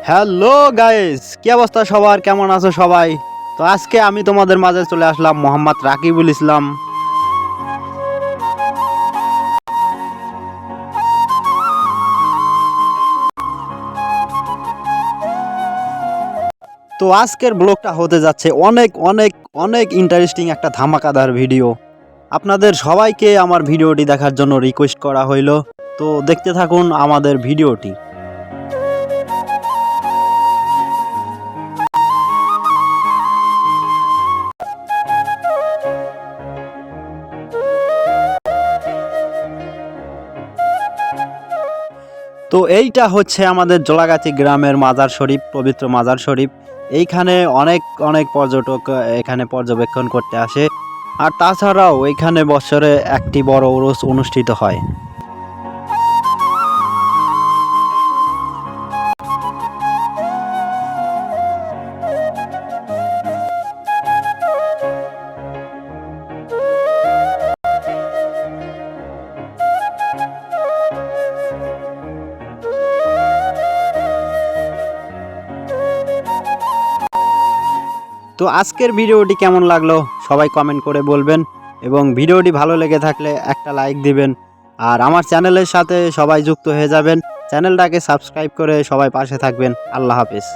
Hello guys, কি অবস্থা সবার? কেমন আছো সবাই? তো আজকে আমি তোমাদের মাঝে চলে আসলাম মোহাম্মদ রাকিবুল ইসলাম। তো আজকের ব্লগটা হতে যাচ্ছে অনেক অনেক অনেক ইন্টারেস্টিং একটা ধামাকাদার ভিডিও। আপনাদের সবাইকে আমার ভিডিওটি দেখার জন্য রিকোয়েস্ট করা হইলো। তো দেখতে থাকুন আমাদের ভিডিওটি। তো এইটা হচ্ছে আমাদের জোলাগাছি গ্রামের মাজার শরীফ, পবিত্র মাজার শরীফ। এইখানে অনেক অনেক পর্যটক এখানে পর্যবেক্ষণ করতে আসে। আর তাছাড়াও এখানে বছরে একটি বড় উরুস অনুষ্ঠিত হয়। তো আজকের ভিডিওটি কেমন লাগলো সবাই কমেন্ট করে বলবেন, এবং ভিডিওটি ভালো লেগে থাকলে একটা লাইক দিবেন। আর আমার চ্যানেলের সাথে সবাই যুক্ত হয়ে যাবেন, চ্যানেলটাকে সাবস্ক্রাইব করে সবাই পাশে থাকবেন। আল্লাহ হাফেজ।